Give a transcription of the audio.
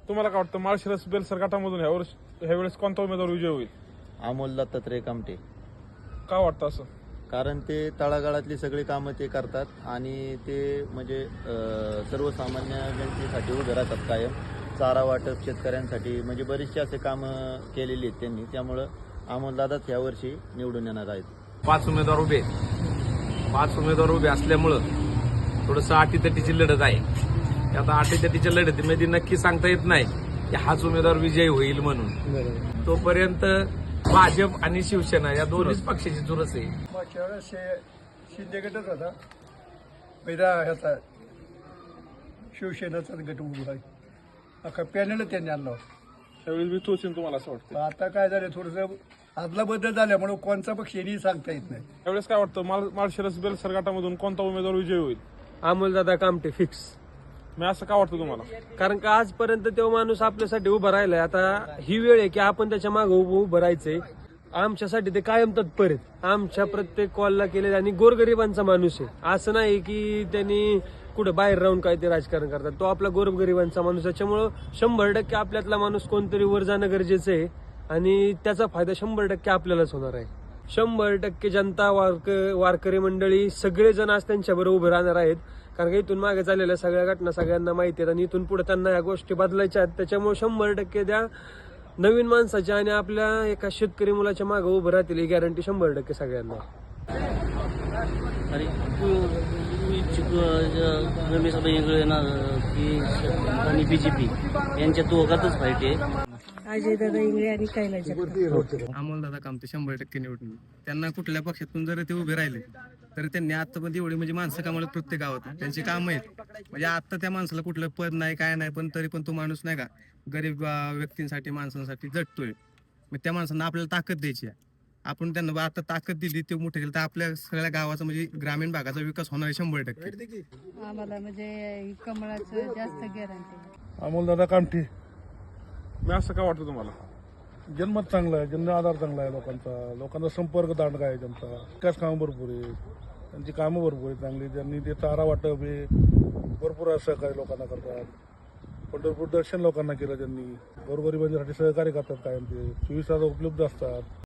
तुम्हाला काय वाटतं माळशिरस बेलसर गटामधून ह्यावेळेस कोणता उमेदवार विजय होईल? अमोल दत्तात्रय कामटे. काय वाटतं असं? कारण ते तळागाळातली सगळी कामं ते करतात आणि ते म्हणजे सर्वसामान्य जनतेसाठी उभे राहतात कायम. चारा वाटप शेतकऱ्यांसाठी म्हणजे बरीचशी असे कामं केलेली आहेत त्यांनी. त्यामुळं अमोलदादाच यावर्षी निवडून येणार आहेत. 5 उमेदवार उभे असल्यामुळं थोडंसं आटीतटीची लढत आहे. आता आटीतटीच्या लढतीमध्ये नक्की सांगता येत नाही की हाच उमेदवार विजयी होईल म्हणून. तोपर्यंत भाजप आणि शिवसेना या दोन्हीच पक्षाची चुरस आहे. मागच्या वेळेस शिंदे गटच होता, पहिला ह्याचा शिवसेनेचाच गट उभा आहे. अख्खा पॅनल त्यांनी आणला होता. त्यावेळेस मी तोच तुम्हाला असं वाटतं? आता काय झालं, थोडंसं आदला बदल झाल्यामुळे कोणचा पक्ष यांनी सांगता येत नाही. त्यावेळेस काय वाटतं माळशिरस बेलसर गटामधून कोणता उमेदवार विजय होईल? अमोलदादा कामटे फिक्स. मी असं का वाटतं तुम्हाला? कारण का आजपर्यंत तो माणूस आपल्यासाठी उभा राहिलाय. आता ही वेळ आहे की आपण त्याच्या मागे उभं राहायचंय. आमच्यासाठी ते कायम तत्पर आहेत. आमच्या प्रत्येक कॉलला केले आणि गोरगरिबांचा माणूस आहे. असं नाही की त्यांनी कुठं बाहेर राहून काय ते राजकारण करतात. तो आपला गोरगरिबांचा माणूस. त्याच्यामुळं 100% आपल्यातला माणूस कोणतरी वर जाणं गरजेचं आहे आणि त्याचा फायदा 100% आपल्यालाच होणार आहे. 100% जनता वारकरी मंडळी सगळेजण आज त्यांच्याबरोबर उभे राहणार आहेत. कारण का इथून मागे झालेल्या सगळ्या घटना सगळ्यांना माहिती आहेत आणि इथून पुढे त्यांना या गोष्टी बदलायच्या आहेत. त्याच्यामुळे 100% त्या नवीन माणसाच्या आणि आपल्या एका शेतकरी मुलाच्या मागे उभं राहतील ही गॅरंटी 100% सगळ्यांना. आणि रमेश इंगळे आणि बीजेपी यांच्या दोघातच फाईट आहे. अजयदादा इंगळे आणि कैलास जगताप. अमोलदादा कामते 100% निवडून. त्यांना कुठल्या पक्षातून जर ते उभे राहिले तर त्यांनी आतापर्यंत एवढी म्हणजे माणसं कामाला प्रत्येक गावात त्यांची कामं आहेत. म्हणजे आता त्या माणसाला कुठलं पद नाही काय नाही, पण तरी पण तो माणूस नाही का गरीब व्यक्तींसाठी माणसांसाठी झटतोय. मग त्या माणसांना आपल्याला ताकद द्यायची आहे. आपण त्यांना आता ताकद दिली, ते मोठे केलं तर आपल्या सगळ्या गावाचा म्हणजे ग्रामीण भागाचा विकास होणार आहे 100%. आम्हाला म्हणजे कमळाचं जास्त गॅरंटी. अमोलदादा कामठी. मी असं का वाटतं तुम्हाला? जन्मच चांगला आहे, जन्म आधार चांगला आहे लोकांचा संपर्क दांडगा आहे त्यांचा. विकास कामं भरपूर आहे, त्यांची कामं भरपूर आहे चांगली. त्यांनी ते चारा वाटप हे भरपूर सहकार्य लोकांना करतात. पंढरपूर दर्शन लोकांना केलं त्यांनी. गोरगरिबांसाठी सहकार्य करतात कायम. ते 24 तास उपलब्ध असतात.